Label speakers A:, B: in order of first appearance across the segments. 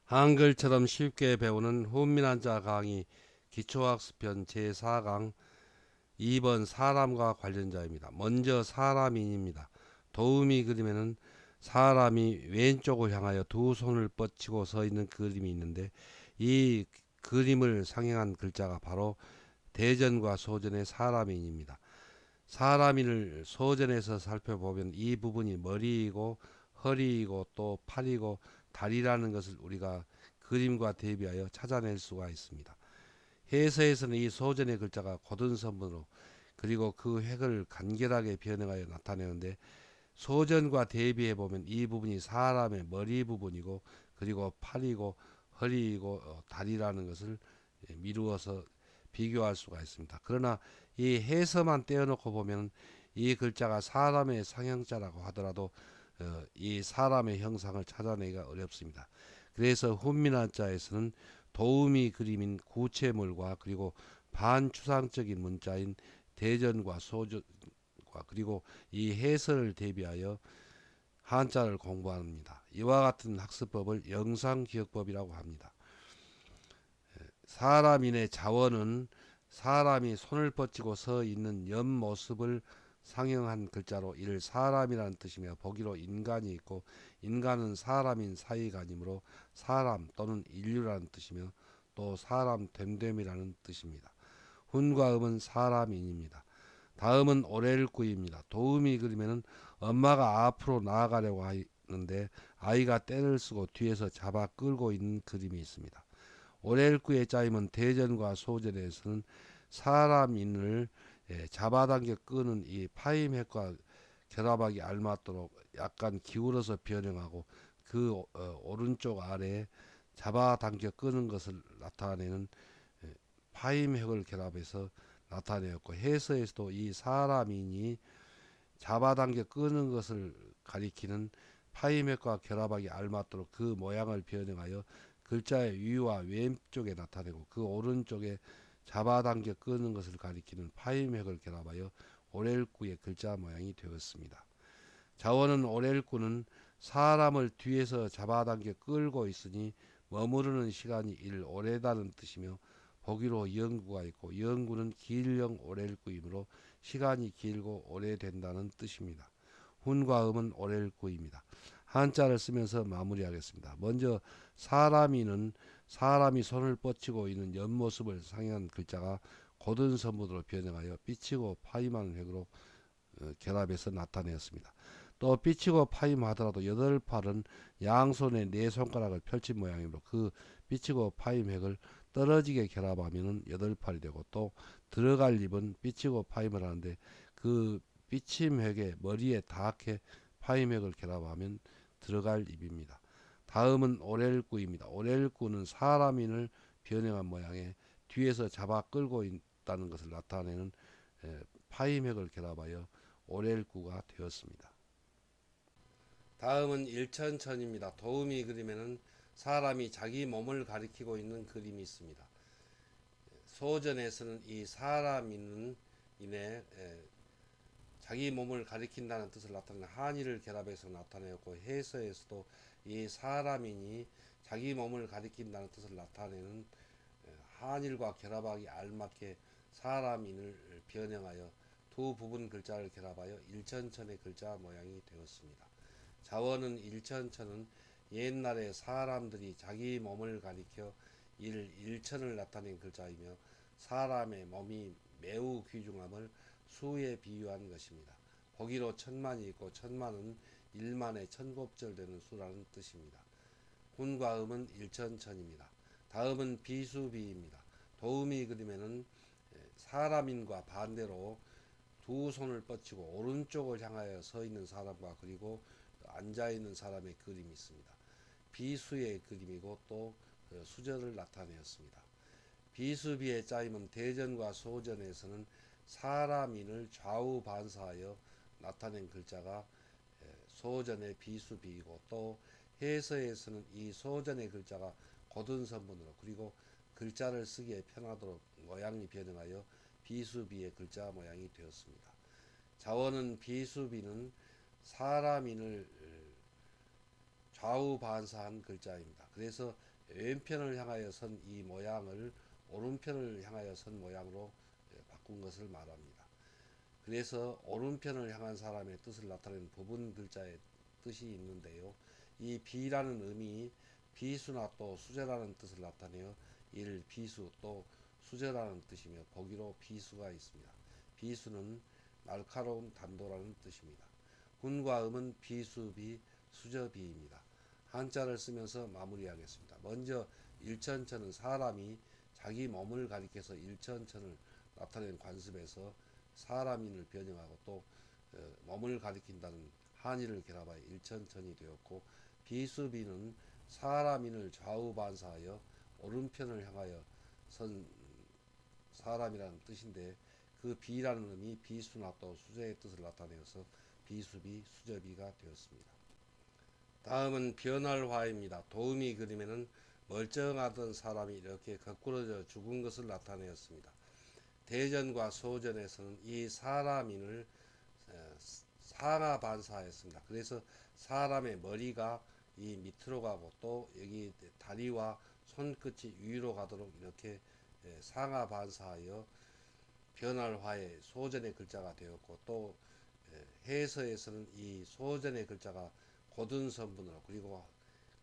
A: 한글처럼 쉽게 배우는 훈민한자 강의 기초학습편 제4강 2번 사람과 관련자입니다. 먼저 사람인입니다. 도우미 그림에는 사람이 왼쪽을 향하여 두 손을 뻗치고 서 있는 그림이 있는데 이 그림을 상징한 글자가 바로 대전과 소전의 사람인입니다. 사람인을 소전에서 살펴보면 이 부분이 머리이고 허리이고 또 팔이고 다리라는 것을 우리가 그림과 대비하여 찾아낼 수가 있습니다. 해서에서는 이 소전의 글자가 곧은 선문으로 그리고 그 획을 간결하게 변형하여 나타내는데 소전과 대비해 보면 이 부분이 사람의 머리 부분이고 그리고 팔이고 허리이고 다리라는 것을 미루어서 비교할 수가 있습니다. 그러나 이 해서만 떼어놓고 보면 이 글자가 사람의 상형자라고 하더라도 이 사람의 형상을 찾아내기가 어렵습니다. 그래서 훈민한자에서는 도우미 그림인 구체물과 그리고 반추상적인 문자인 대전과 소전과 그리고 이 해설을 대비하여 한자를 공부합니다. 이와 같은 학습법을 영상기억법이라고 합니다. 사람인의 자원은 사람이 손을 뻗치고 서 있는 옆모습을 상형한 글자로 이를 사람이라는 뜻이며 보기로 인간이 있고 인간은 사람인 사이간이므로 사람 또는 인류라는 뜻이며 또 사람 됨됨이라는 뜻입니다. 훈과 음은 사람인입니다. 다음은 오렐구입니다. 도우미 그림에는 엄마가 앞으로 나아가려고 하는데 아이가 떼를 쓰고 뒤에서 잡아 끌고 있는 그림이 있습니다. 오렐구의 짜임은 대전과 소전에서는 사람인을 잡아당겨 끄는 이 파임핵과 결합하기 알맞도록 약간 기울어서 변형하고 그 오른쪽 아래에 잡아당겨 끄는 것을 나타내는 파임핵을 결합해서 나타내었고 해서에서도 이 사람인이 잡아당겨 끄는 것을 가리키는 파임핵과 결합하기 알맞도록 그 모양을 변형하여 글자의 위와 왼쪽에 나타내고 그 오른쪽에 잡아당겨 끄는 것을 가리키는 파임핵을 결합하여 오렐구의 글자 모양이 되었습니다. 자원은 오렐구는 사람을 뒤에서 잡아당겨 끌고 있으니 머무르는 시간이 일 오래다는 뜻이며 보기로 영구가 있고 영구는 길령 오렐구이므로 시간이 길고 오래된다는 뜻입니다. 훈과 음은 오렐구입니다. 한자를 쓰면서 마무리하겠습니다. 먼저 사람이는 사람이 손을 뻗치고 있는 옆모습을 상징한 글자가 곧은 선문으로 변형하여 삐치고 파임하는 획으로 결합해서 나타내었습니다. 또 삐치고 파임하더라도 여덟 팔은 양손에 네 손가락을 펼친 모양이므로 그 삐치고 파임 획을 떨어지게 결합하면 여덟 팔이 되고 또 들어갈 입은 삐치고 파임을 하는데 그 삐침 획에 머리에 닿게 파임 획을 결합하면 들어갈 입입니다. 다음은 오렐구입니다. 오렐구는 사람인을 변형한 모양에 뒤에서 잡아 끌고 있다는 것을 나타내는 파임 획을 결합하여 오렐구가 되었습니다. 다음은 일천천입니다. 도우미 그림에는 사람이 자기 몸을 가리키고 있는 그림이 있습니다. 소전에서는 이 사람인은 인해 자기 몸을 가리킨다는 뜻을 나타내는 한의를 결합해서 나타내었고 해서에서도 이 사람인이 자기 몸을 가리킨다는 뜻을 나타내는 한일과 결합하기 알맞게 사람인을 변형하여 두 부분 글자를 결합하여 일천천의 글자 모양이 되었습니다. 자원은 일천천은 옛날에 사람들이 자기 몸을 가리켜 일천을 나타낸 글자이며 사람의 몸이 매우 귀중함을 수에 비유한 것입니다. 보기로 천만이 있고 천만은 일만에 천곱절 되는 수라는 뜻입니다. 훈과 음은 일천천입니다. 다음은 비수비입니다. 도우미 그림에는 사람인과 반대로 두 손을 뻗치고 오른쪽을 향하여 서 있는 사람과 그리고 앉아 있는 사람의 그림이 있습니다. 비수의 그림이고 또 수절을 나타내었습니다. 비수비의 짜임은 대전과 소전에서는 사람인을 좌우 반사하여 나타낸 글자가 소전의 비수비이고 또 해서에서는 이 소전의 글자가 곧은 선문으로 그리고 글자를 쓰기에 편하도록 모양이 변형하여 비수비의 글자 모양이 되었습니다. 자원은 비수비는 사람인을 좌우 반사한 글자입니다. 그래서 왼편을 향하여 선 이 모양을 오른편을 향하여 선 모양으로 바꾼 것을 말합니다. 그래서 오른편을 향한 사람의 뜻을 나타내는 부분 글자의 뜻이 있는데요. 이 비라는 음이 비수나 또 수제라는 뜻을 나타내어 이를 비수 또 수제라는 뜻이며 보기로 비수가 있습니다. 비수는 날카로운 단도라는 뜻입니다. 훈과 음은 비수비, 수저비입니다. 한자를 쓰면서 마무리하겠습니다. 먼저 일천천은 사람이 자기 몸을 가리켜서 일천천을 나타낸 관습에서 사람인을 변형하고 또 몸을 가리킨다는 한의를 결합하여 일천천이 되었고, 비수비는 사람인을 좌우 반사하여 오른편을 향하여 선 사람이라는 뜻인데, 그 비라는 음이 비수나 또 수제의 뜻을 나타내어서 비수비, 수제비가 되었습니다. 다음은 변할화입니다. 도우미 그림에는 멀쩡하던 사람이 이렇게 거꾸러져 죽은 것을 나타내었습니다. 대전과 소전에서는 이 사람인을 상하 반사했습니다. 그래서 사람의 머리가 이 밑으로 가고 또 여기 다리와 손끝이 위로 가도록 이렇게 상하 반사하여 변할화의 소전의 글자가 되었고, 또 해서에서는 이 소전의 글자가 고든 선분으로 그리고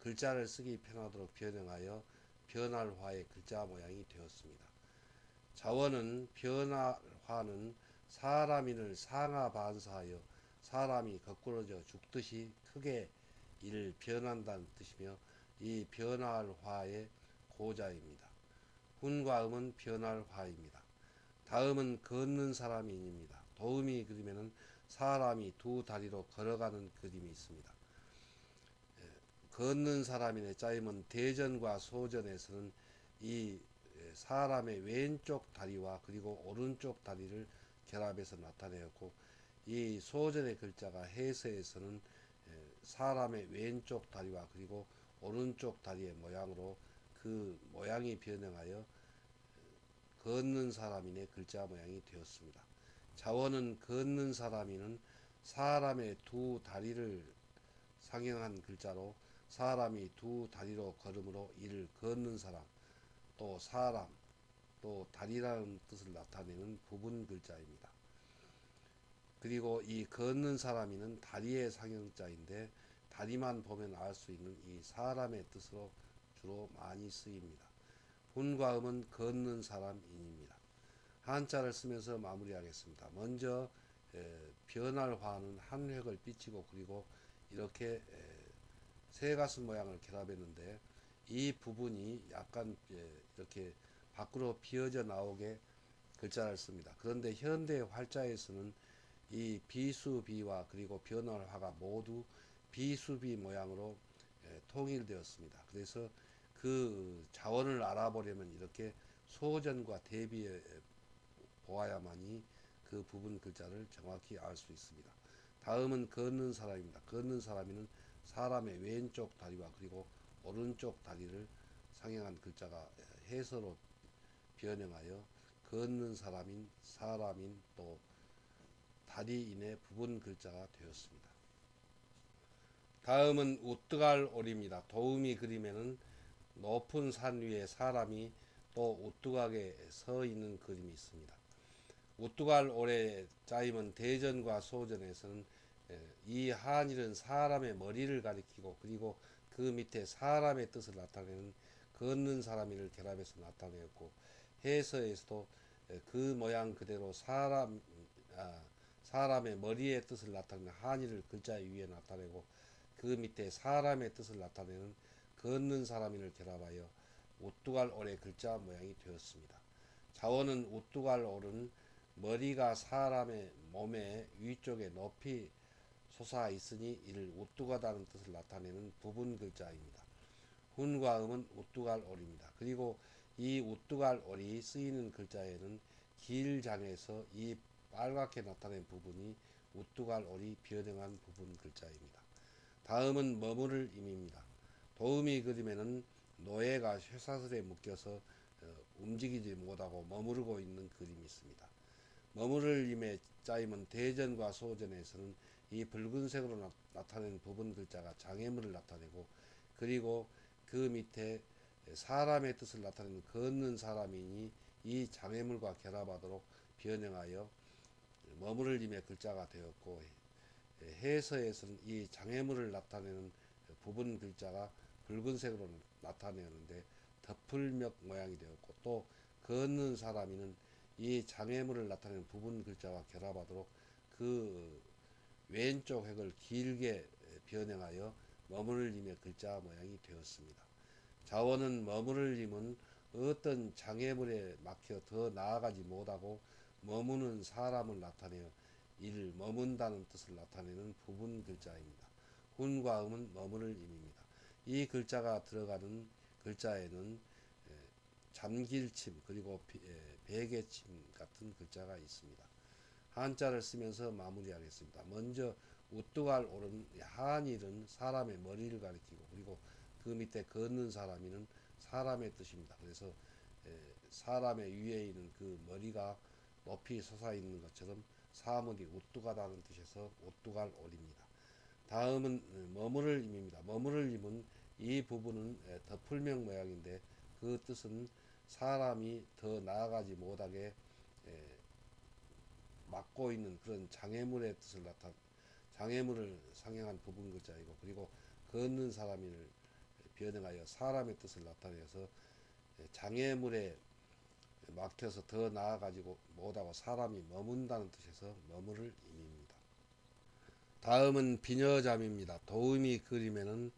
A: 글자를 쓰기 편하도록 변형하여 변할화의 글자 모양이 되었습니다. 자원은 변화화는 사람인을 상하 반사하여 사람이 거꾸러져 죽듯이 크게 이를 변한다는 뜻이며, 이 변할화의 고자입니다. 훈과 음은 변할화입니다. 다음은 걷는 사람인입니다. 도우미 그림에는 사람이 두 다리로 걸어가는 그림이 있습니다. 걷는 사람인의 짜임은 대전과 소전에서는 이 사람의 왼쪽 다리와 그리고 오른쪽 다리를 결합해서 나타내었고, 이 소전의 글자가 해서에서는 사람의 왼쪽 다리와 그리고 오른쪽 다리의 모양으로 그 모양이 변형하여 걷는 사람인의 글자 모양이 되었습니다. 자원은 걷는 사람인은 사람의 두 다리를 상형한 글자로 사람이 두 다리로 걸음으로 이를 걷는 사람, 또 사람, 또 다리라는 뜻을 나타내는 부분 글자입니다. 그리고 이 걷는 사람이는 다리의 상형자인데, 다리만 보면 알 수 있는 이 사람의 뜻으로 주로 많이 쓰입니다. 훈과 음은 걷는 사람인입니다. 한자를 쓰면서 마무리하겠습니다. 먼저 변할화는 한 획을 삐치고 그리고 이렇게 새가슴 모양을 결합했는데, 이 부분이 약간 이렇게 밖으로 비어져 나오게 글자를 씁니다. 그런데 현대 활자에서는 이 비수비와 그리고 변할화가 모두 비수비 모양으로 통일되었습니다. 그래서 그 자원을 알아보려면 이렇게 소전과 대비해 보아야만이 그 부분 글자를 정확히 알 수 있습니다. 다음은 걷는 사람입니다. 걷는 사람이는 사람의 왼쪽 다리와 그리고 오른쪽 다리를 상형한 글자가 해서로 변형하여 걷는 사람인, 사람인, 또 다리인의 부분 글자가 되었습니다. 다음은 우뜨갈 오리입니다. 도우미 그림에는 높은 산 위에 사람이 또 우뚝하게 서 있는 그림이 있습니다. 우뚝할 오래 짜임은 대전과 소전에서는 이 한일은 사람의 머리를 가리키고 그리고 그 밑에 사람의 뜻을 나타내는 걷는 사람이를 결합해서 나타내었고, 해서에서도 그 모양 그대로 사람의 머리의 뜻을 나타내는 한일을 글자 위에 나타내고 그 밑에 사람의 뜻을 나타내는 걷는 사람인을 결합하여 우뚝할 오래 글자 모양이 되었습니다. 자원은 우뚝할 오른 머리가 사람의 몸의 위쪽에 높이 솟아 있으니 이를 우뚝하다는 뜻을 나타내는 부분 글자입니다. 훈과 음은 우뚝할 오리입니다. 그리고 이 우뚝할 오리 쓰이는 글자에는 길장에서 이 빨갛게 나타낸 부분이 우뚝할 오리 변형한 부분 글자입니다. 다음은 머무를 임입니다. 도우미 그림에는 노예가 쇠사슬에 묶여서 움직이지 못하고 머무르고 있는 그림이 있습니다. 머무를 임의 짜임은 대전과 소전에서는 이 붉은색으로 나타낸 부분 글자가 장애물을 나타내고, 그리고 그 밑에 사람의 뜻을 나타내는 걷는 사람이니 이 장애물과 결합하도록 변형하여 머무를 임의 글자가 되었고, 해서에서는 이 장애물을 나타내는 부분 글자가 붉은색으로 나타내는데 덮을멱 모양이 되었고, 또 걷는 사람이는 이 장애물을 나타내는 부분 글자와 결합하도록 그 왼쪽 획을 길게 변형하여 머무를 임의 글자 모양이 되었습니다. 자원은 머무를 임은 어떤 장애물에 막혀 더 나아가지 못하고 머무는 사람을 나타내어 이를 머문다는 뜻을 나타내는 부분 글자입니다. 훈과 음은 머무를 임입니다. 이 글자가 들어가는 글자에는 잠길침 그리고 베개침 같은 글자가 있습니다. 한자를 쓰면서 마무리하겠습니다. 먼저 우뚝할 오른 한일은 사람의 머리를 가리키고, 그리고 그 밑에 걷는 사람이는 사람의 뜻입니다. 그래서 사람의 위에 있는 그 머리가 높이 솟아있는 것처럼 사물이 우뚝하다는 뜻에서 우뚝할 오리입니다. 다음은 머무를 임입니다. 머무를 임은 이 부분은 덮을명 모양인데 그 뜻은 사람이 더 나아가지 못하게 막고 있는 그런 장애물의 뜻을 장애물을 상징한 부분 글자이고, 그리고 걷는 사람을 변형하여 사람의 뜻을 나타내서 장애물에 막혀서 더 나아가지고 못하고 사람이 머문다는 뜻에서 머무를 임입니다. 다음은 비녀잠입니다. 도우미 그림에는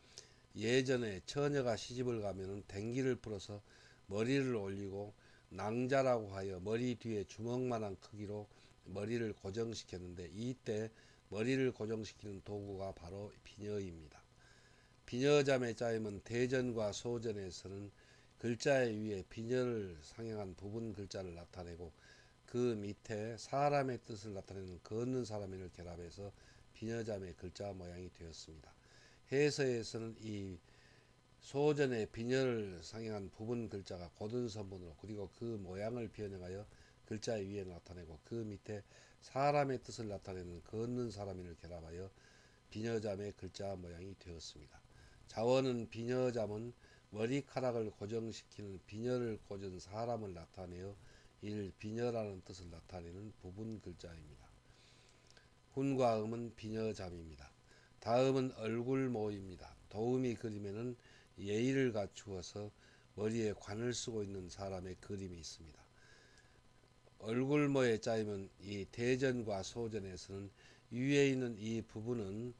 A: 예전에 처녀가 시집을 가면은 댕기를 풀어서 머리를 올리고 낭자라고 하여 머리 뒤에 주먹만한 크기로 머리를 고정시켰는데, 이때 머리를 고정시키는 도구가 바로 비녀입니다. 비녀잠의 짜임은 대전과 소전에서는 글자의 위에 비녀를 상징한 부분 글자를 나타내고 그 밑에 사람의 뜻을 나타내는 걷는 사람을 결합해서 비녀잠의 글자 모양이 되었습니다. 해서에서는 이 소전의 비녀를 상징한 부분 글자가 고든 선분으로, 그리고 그 모양을 변형하여 글자 위에 나타내고 그 밑에 사람의 뜻을 나타내는 걷는 사람을 결합하여 비녀잠의 글자 모양이 되었습니다. 자원은 비녀잠은 머리카락을 고정시키는 비녀를 꽂은 사람을 나타내어 일 비녀라는 뜻을 나타내는 부분 글자입니다. 훈과 음은 비녀잠입니다. 다음은 얼굴모입니다. 도우미 그림에는 예의를 갖추어서 머리에 관을 쓰고 있는 사람의 그림이 있습니다. 얼굴모의 짜임은 이 대전과 소전에서는 위에 있는 이 부분은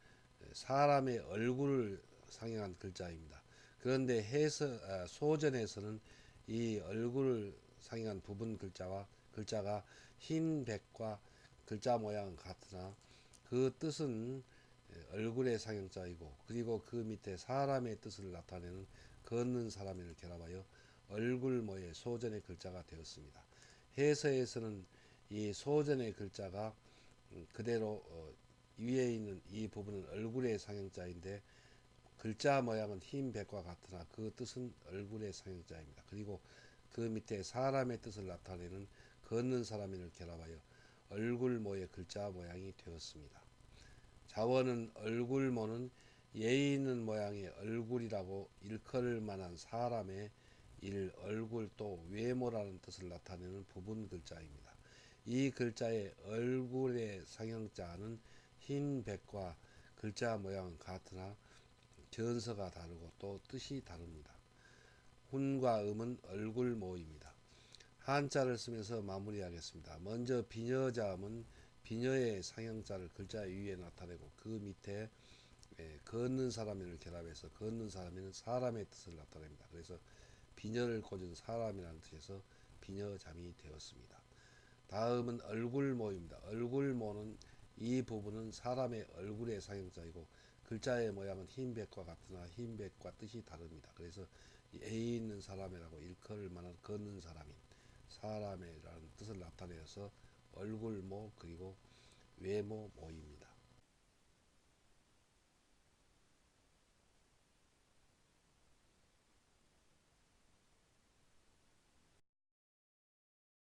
A: 사람의 얼굴을 상징한 글자입니다. 그런데 소전에서는 이 얼굴을 상징한 부분 글자가 흰 백과 글자 모양은 같으나 그 뜻은 얼굴의 상형자이고, 그리고 그 밑에 사람의 뜻을 나타내는 걷는 사람을 결합하여 얼굴모의 소전의 글자가 되었습니다. 해서에서는 이 소전의 글자가 그대로 위에 있는 이 부분은 얼굴의 상형자인데 글자 모양은 흰 백과 같으나 그 뜻은 얼굴의 상형자입니다. 그리고 그 밑에 사람의 뜻을 나타내는 걷는 사람을 결합하여 얼굴모의 글자 모양이 되었습니다. 자원은 얼굴모는 예의 있는 모양의 얼굴이라고 일컬을 만한 사람의 얼굴 또 외모라는 뜻을 나타내는 부분 글자입니다. 이 글자의 얼굴의 상형자는 흰 백과 글자 모양은 같으나 전서가 다르고 또 뜻이 다릅니다. 훈과 음은 얼굴모입니다. 한자를 쓰면서 마무리하겠습니다. 먼저 비녀자음은 비녀의 상형자를 글자 위에 나타내고 그 밑에 걷는 사람을 결합해서 걷는 사람에는 사람의 뜻을 나타냅니다. 그래서 비녀를 꽂은 사람이라는 뜻에서 비녀잠이 되었습니다. 다음은 얼굴모입니다. 얼굴모는 이 부분은 사람의 얼굴의 상형자이고 글자의 모양은 흰백과 같으나 흰백과 뜻이 다릅니다. 그래서 애 있는 사람이라고 일컬을 만한 걷는 사람인 사람이라는 뜻을 나타내어서 얼굴모 그리고 외모모입니다.